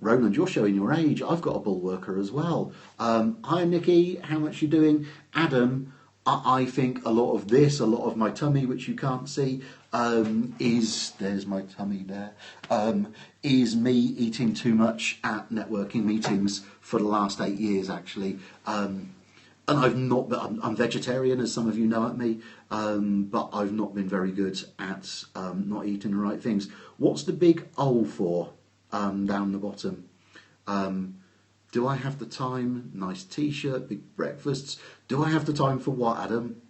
Roland, you're showing your age. I've got a bulwarker as well. Hi, Nikki. How much you doing? Adam, I think a lot of my tummy, which you can't see, there's my tummy there, is me eating too much at networking meetings for the last 8 years, actually. And I'm vegetarian, as some of you know at me, but I've not been very good at not eating the right things. What's the big O for down the bottom? Do I have the time? Nice t-shirt, big breakfasts. Do I have the time for what, Adam?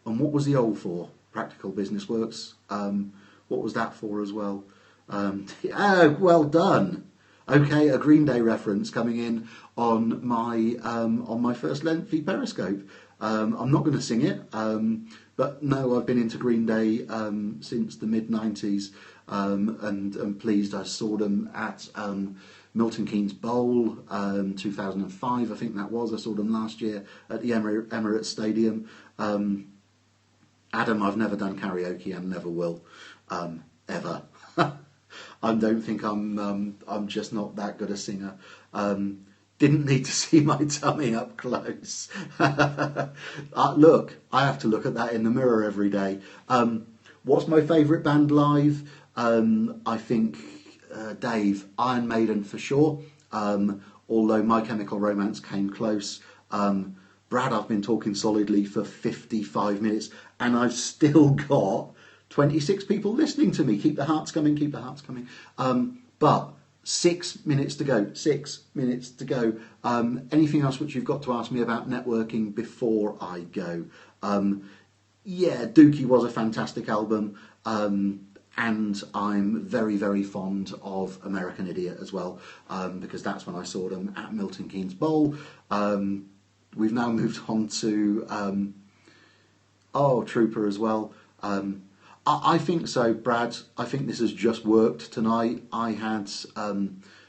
And what was the O for? Practical Business Works. What was that for as well? Well done. Okay, a Green Day reference coming in on my first lengthy Periscope. I'm not going to sing it, but no, I've been into Green Day since the mid-90s, and pleased I saw them at Milton Keynes Bowl 2005, I think that was. I saw them last year at the Emirates Stadium. Adam, I've never done karaoke and never will, ever. I don't think I'm just not that good a singer. Didn't need to see my tummy up close. Look, I have to look at that in the mirror every day. What's my favourite band live? I think Dave, Iron Maiden for sure. Although My Chemical Romance came close. Brad, I've been talking solidly for 55 minutes and I've still got 26 people listening to me. Keep the hearts coming, keep the hearts coming. But 6 minutes to go, 6 minutes to go. Anything else which you've got to ask me about networking before I go? Yeah, Dookie was a fantastic album. And I'm very, very fond of American Idiot as well, because that's when I saw them at Milton Keynes Bowl. We've now moved on to Trooper as well. I think so, Brad. I think this has just worked tonight. I had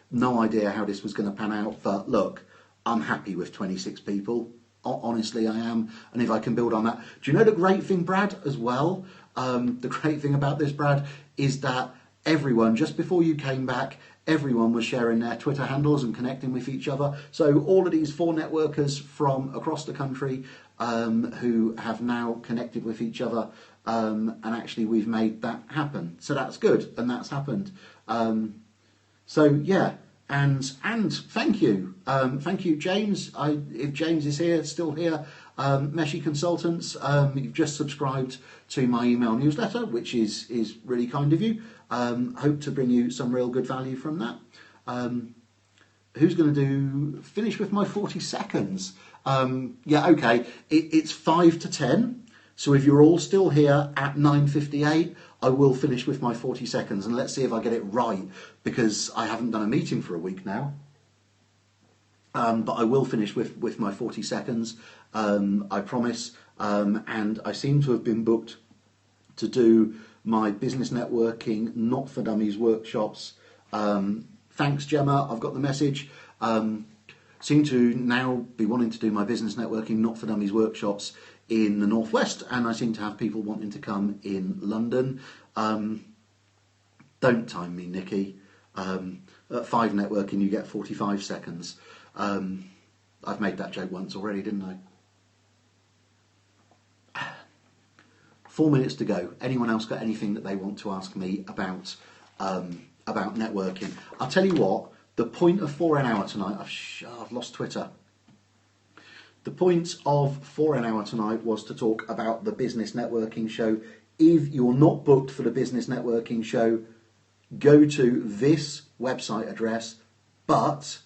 no idea how this was going to pan out, but look, I'm happy with 26 people. Honestly, I am. And if I can build on that. Do you know the great thing, Brad, as well? The great thing about this, Brad, is that everyone, just before you came back, everyone was sharing their Twitter handles and connecting with each other. So all of these 4 networkers from across the country who have now connected with each other and actually we've made that happen. So that's good, and that's happened. So yeah, and thank you, James. If James is here, still here, Meshi Consultants, you've just subscribed to my email newsletter, which is really kind of you. Hope to bring you some real good value from that. Who's going to finish with my 40 seconds? Yeah, okay. It's 5 to 10. So if you're all still here at 9:58, I will finish with my 40 seconds. And let's see if I get it right, because I haven't done a meeting for a week now. But I will finish with my 40 seconds, I promise. And I seem to have been booked to do my business networking Not for Dummies workshops. Thanks, Gemma. I've got the message. Seem to now be wanting to do my business networking Not for Dummies workshops in the Northwest, and I seem to have people wanting to come in London. Don't time me, Nikki. At 5 networking, you get 45 seconds. I've made that joke once already, didn't I? 4 minutes to go. Anyone else got anything that they want to ask me about networking? I'll tell you what, the point of 4 an hour tonight, I've lost Twitter. The point of 4 an hour tonight was to talk about the business networking show. If you're not booked for the business networking show, go to this website address. But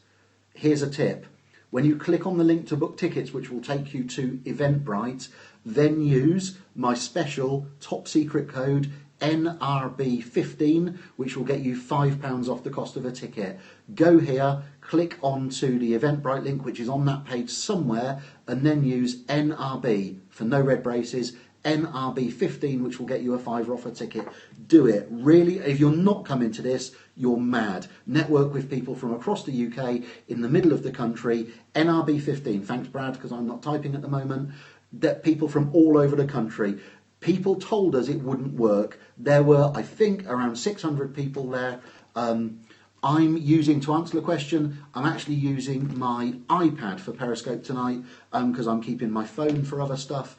here's a tip. When you click on the link to book tickets, which will take you to Eventbrite, then use my special top secret code NRB15, which will get you £5 off the cost of a ticket. Go here, click onto the Eventbrite link, which is on that page somewhere, and then use NRB for no red braces, NRB15, which will get you a £5 off a ticket. Do it. Really, if you're not coming to this, you're mad. Network with people from across the UK, in the middle of the country. NRB15. Thanks, Brad, because I'm not typing at the moment. That people from all over the country. People told us it wouldn't work. There were, I think, around 600 people there. I'm using, to answer the question, I'm actually using my iPad for Periscope tonight because I'm keeping my phone for other stuff.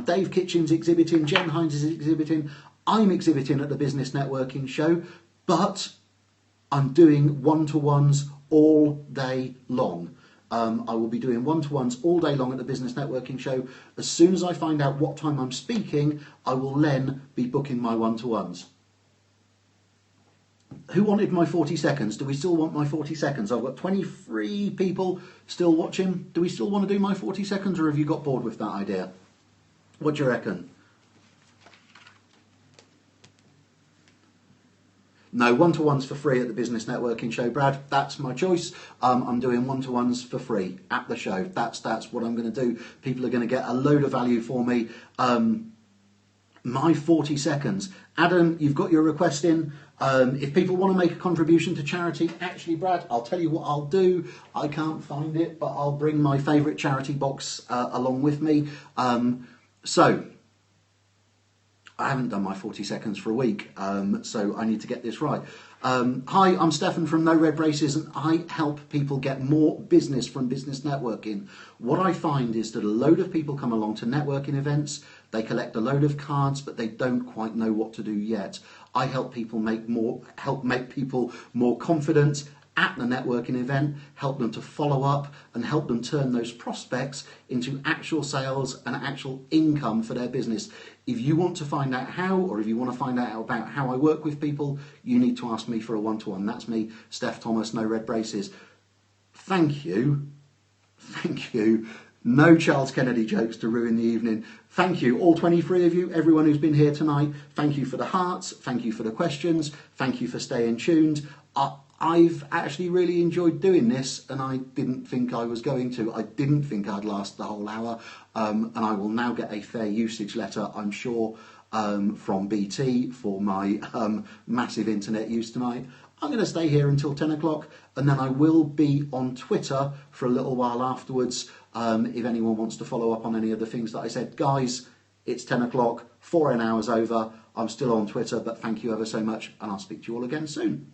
Dave Kitchen's exhibiting, Jen Hines is exhibiting, I'm exhibiting at the Business Networking Show, but I'm doing one-to-ones all day long. I will be doing one-to-ones all day long at the Business Networking Show. As soon as I find out what time I'm speaking, I will then be booking my one-to-ones. Who wanted my 40 seconds? Do we still want my 40 seconds? I've got 23 people still watching. Do we still want to do my 40 seconds, or have you got bored with that idea? What do you reckon? No, one-to-ones for free at the Business Networking Show, Brad. That's my choice. I'm doing one-to-ones for free at the show. That's what I'm going to do. People are going to get a load of value for me. My 40 seconds. Adam, you've got your request in. If people want to make a contribution to charity, actually, Brad, I'll tell you what I'll do. I can't find it, but I'll bring my favourite charity box along with me. So, I haven't done my 40 seconds for a week, so I need to get this right. Hi, I'm Stefan from No Red Braces, and I help people get more business from business networking. What I find is that a load of people come along to networking events, they collect a load of cards, but they don't quite know what to do yet. I help people make people more confident at the networking event, help them to follow up and help them turn those prospects into actual sales and actual income for their business. If you want to find out how, or if you want to find out about how I work with people, you need to ask me for a one-to-one. That's me, Steph Thomas, No Red Braces. Thank you. Thank you. No Charles Kennedy jokes to ruin the evening. Thank you, all 23 of you, everyone who's been here tonight. Thank you for the hearts. Thank you for the questions. Thank you for staying tuned. I've actually really enjoyed doing this, and I didn't think I was going to. I didn't think I'd last the whole hour, and I will now get a fair usage letter, I'm sure, from BT for my massive internet use tonight. I'm going to stay here until 10 o'clock, and then I will be on Twitter for a little while afterwards, if anyone wants to follow up on any of the things that I said. Guys, it's 10 o'clock, 4 hours over. I'm still on Twitter, but thank you ever so much, and I'll speak to you all again soon.